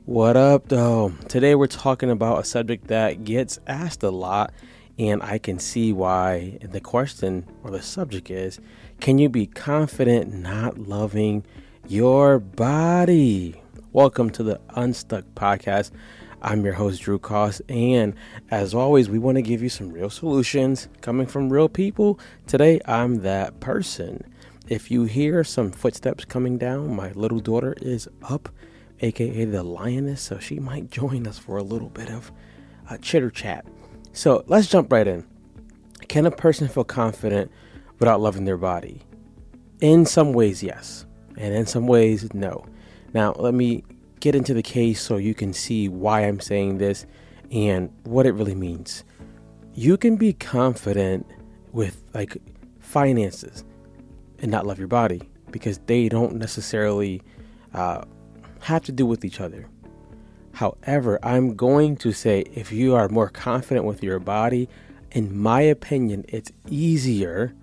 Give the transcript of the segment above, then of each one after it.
What up, though? Today we're talking about a subject that gets asked a lot, and I can see why. The question or the subject is, can you be confident not loving your body? Welcome to the Unstuck Podcast. I'm your host, Drew Koss, and as always, we want to give you some real solutions coming from real people. Today, I'm that person. If you hear some footsteps coming down, my little daughter is up, aka the lioness, so she might join us for a little bit of chitter chat. So let's jump right in. Can a person feel confident without loving their body? In some ways, yes, and in some ways, no. Now, let me get into the case so you can see why I'm saying this and what it really means. You can be confident with finances and not love your body because they don't necessarily have to do with each other. However, I'm going to say if you are more confident with your body, in my opinion, it's easier.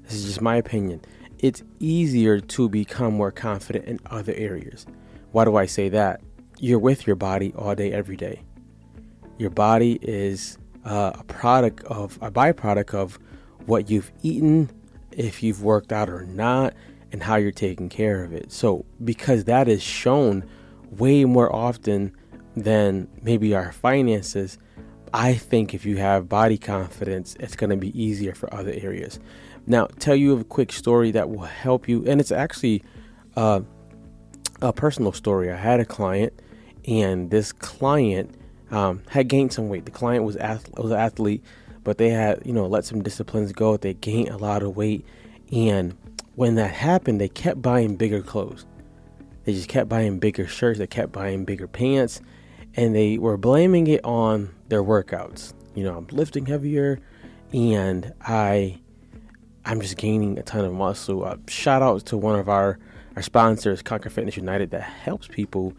This is just my opinion. It's easier to become more confident in other areas. Why do I say that? You're with your body all day, every day. Your body is a byproduct of what you've eaten, if you've worked out or not, and how you're taking care of it. So because that is shown way more often than maybe our finances, I think if you have body confidence, it's going to be easier for other areas. Now, tell you a quick story that will help you. And it's actually a personal story. I had a client, and this client had gained some weight. The client was an athlete, but they had, let some disciplines go. They gained a lot of weight. And when that happened, they kept buying bigger clothes. They just kept buying bigger shirts. They kept buying bigger pants. And they were blaming it on their workouts. I'm lifting heavier and I'm just gaining a ton of muscle. Shout out to one of our sponsors, Conquer Fitness United, that helps people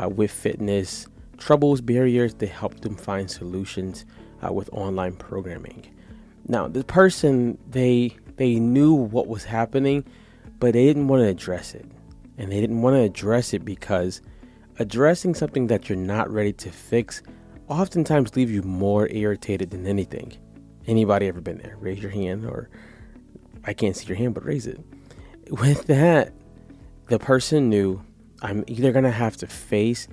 with fitness troubles, barriers. They help them find solutions with online programming. Now, the person, they knew what was happening, but they didn't want to address it. And they didn't want to address it because addressing something that you're not ready to fix oftentimes leave you more irritated than anything. Anybody ever been there? Raise your hand, or I can't see your hand, but raise it. With that, the person knew, I'm either going to have to face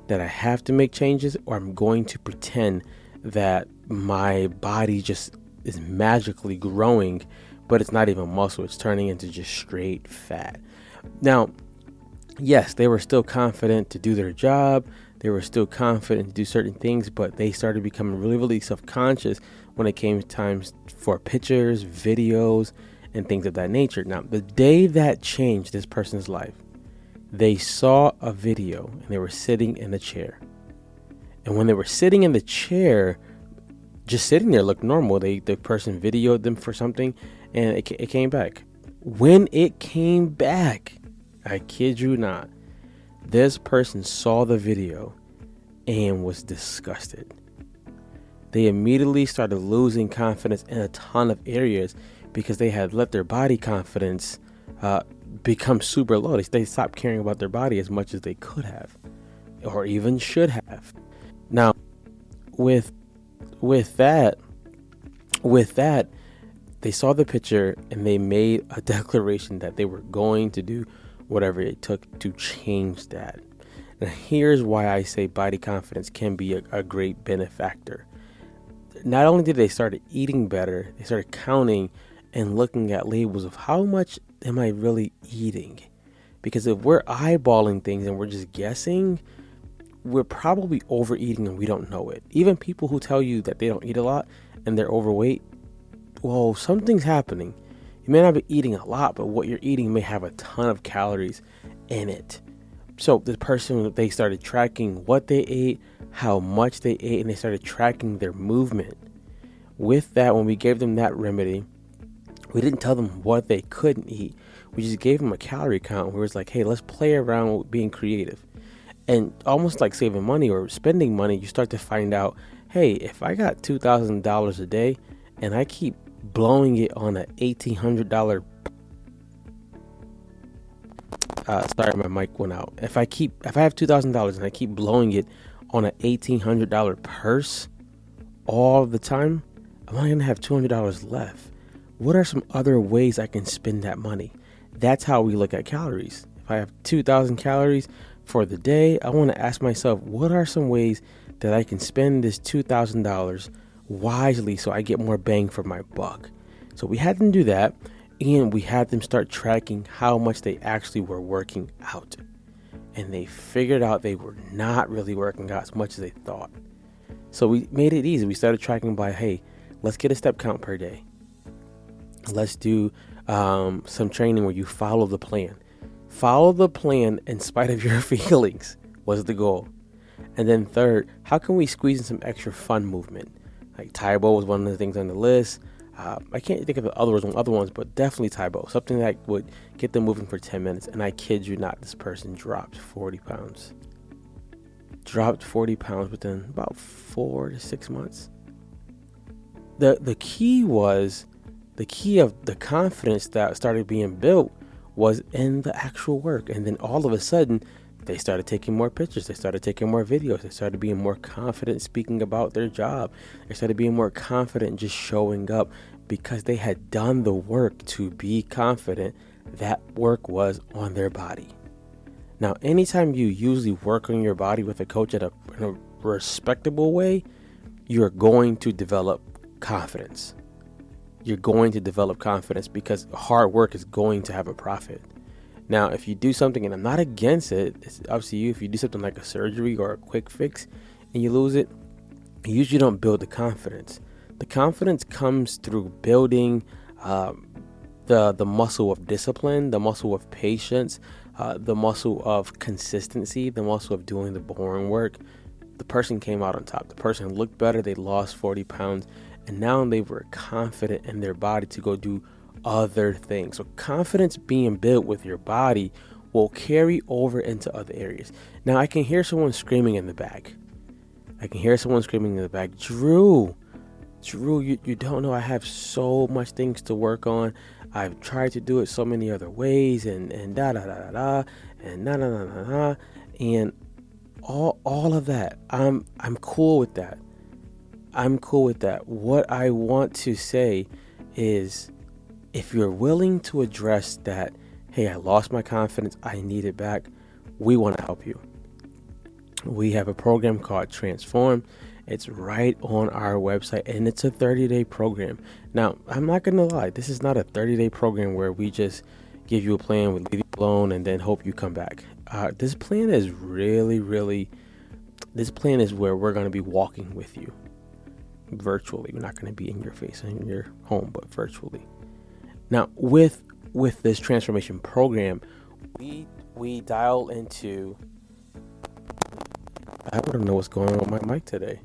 that I have to make changes, or I'm going to pretend that my body just is magically growing, but it's not even muscle. It's turning into just straight fat. Now, yes, they were still confident to do their job. They were still confident to do certain things, but they started becoming really, really self-conscious when it came times for pictures, videos, and things of that nature. Now, the day that changed this person's life, they saw a video and they were sitting in a chair. And when they were sitting in the chair, just sitting there looked normal. The person videoed them for something, and it came back. When it came back, I kid you not, this person saw the video and was disgusted. They immediately started losing confidence in a ton of areas because they had let their body confidence become super low. They stopped caring about their body as much as they could have, or even should have. Now, with that, they saw the picture and they made a declaration that they were going to do whatever it took to change that. Now, here's why I say body confidence can be a great benefactor. Not only did they start eating better, they started counting and looking at labels of how much am I really eating? Because if we're eyeballing things and we're just guessing, we're probably overeating and we don't know it. Even people who tell you that they don't eat a lot and they're overweight, well, something's happening. You may not be eating a lot, but what you're eating may have a ton of calories in it. So the person, they started tracking what they ate, how much they ate, and they started tracking their movement. With that, when we gave them that remedy, we didn't tell them what they couldn't eat. We just gave them a calorie count. We was like, hey, let's play around with being creative. And almost like saving money or spending money, you start to find out, hey, if I got $2,000 a day and I keep blowing it on a $1,800 Sorry, my mic went out. If I have $2,000 and I keep blowing it on an $1,800 purse all the time, I'm only gonna have $200 left. What are some other ways I can spend that money? That's how we look at calories. If I have 2,000 calories for the day, I want to ask myself, what are some ways that I can spend this $2,000 wisely so I get more bang for my buck? So we had them do that, and we had them start tracking how much they actually were working out. And they figured out they were not really working out as much as they thought. So we made it easy. We started tracking by, hey, let's get a step count per day. Let's do some training where you follow the plan. Follow the plan in spite of your feelings was the goal. And then third, how can we squeeze in some extra fun movement? Like Tae-Bo was one of the things on the list. I can't think of the other ones, but definitely Tae-Bo. Something that would get them moving for 10 minutes. And I kid you not, this person dropped 40 pounds. Dropped 40 pounds within about 4 to 6 months. The key of the confidence that started being built was in the actual work. And then all of a sudden, they started taking more pictures. They started taking more videos. They started being more confident speaking about their job. They started being more confident just showing up because they had done the work to be confident. That work was on their body. Now, anytime you usually work on your body with a coach in a respectable way, you're going to develop confidence. You're going to develop confidence because hard work is going to have a profit. Now, if you do something, and I'm not against it, it's up to you. If you do something like a surgery or a quick fix and you lose it, you usually don't build the confidence. The confidence comes through building the muscle of discipline, the muscle of patience, the muscle of consistency, the muscle of doing the boring work. The person came out on top. The person looked better. They lost 40 pounds. And now they were confident in their body to go do other things. So confidence being built with your body will carry over into other areas. Now I can hear someone screaming in the back. Drew, you don't know I have so much things to work on. I've tried to do it so many other ways and da da da da da and na na na na na and all of that. I'm cool with that. What I want to say is, if you're willing to address that, hey, I lost my confidence, I need it back, we want to help you. We have a program called Transform. It's right on our website, and it's a 30-day program. Now, I'm not going to lie. This is not a 30-day program where we just give you a plan, we leave you alone, and then hope you come back. This plan is this plan is where we're going to be walking with you virtually. We're not going to be in your face in your home, but virtually. Now, with this transformation program, we dial into, I don't know what's going on with my mic today.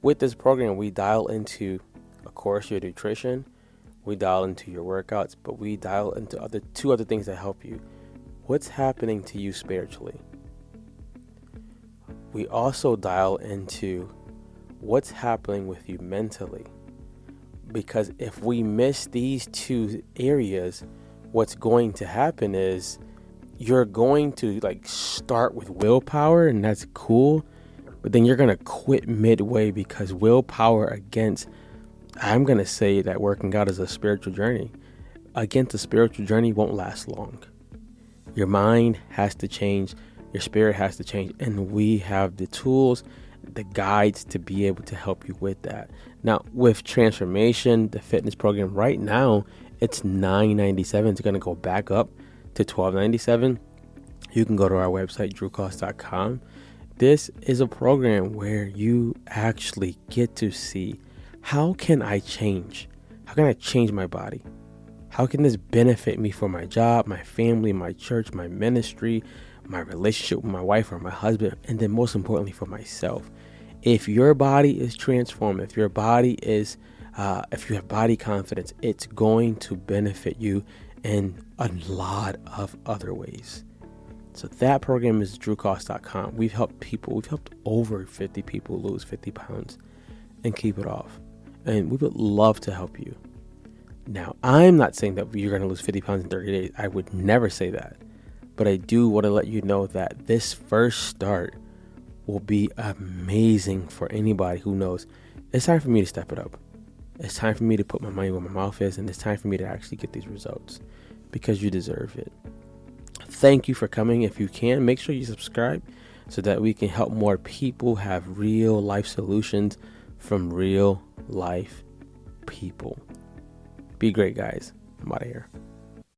With this program, we dial into, of course, your nutrition, we dial into your workouts, but we dial into two other things that help you. What's happening to you spiritually? We also dial into what's happening with you mentally. Because if we miss these two areas, what's going to happen is you're going to start with willpower, and that's cool, but then you're going to quit midway because willpower against, I'm going to say that working out is a spiritual journey. Against a spiritual journey won't last long. Your mind has to change, your spirit has to change, and we have the tools, the guides to be able to help you with that. Now, with Transformation, the fitness program, right now, it's $9.97. It's going to go back up to $12.97. You can go to our website, drewcost.com. This is a program where you actually get to see, how can I change? How can I change my body? How can this benefit me for my job, my family, my church, my ministry, my relationship with my wife or my husband, and then most importantly for myself? If your body is transformed, if your body is, if you have body confidence, it's going to benefit you in a lot of other ways. So that program is drewcost.com. We've helped over 50 people lose 50 pounds and keep it off. And we would love to help you. Now, I'm not saying that you're going to lose 50 pounds in 30 days. I would never say that. But I do want to let you know that this first start will be amazing for anybody who knows it's time for me to step it up. It's time for me to put my money where my mouth is, and it's time for me to actually get these results because you deserve it. Thank you for coming. If you can, make sure you subscribe so that we can help more people have real life solutions from real life people. Be great, guys. I'm out of here.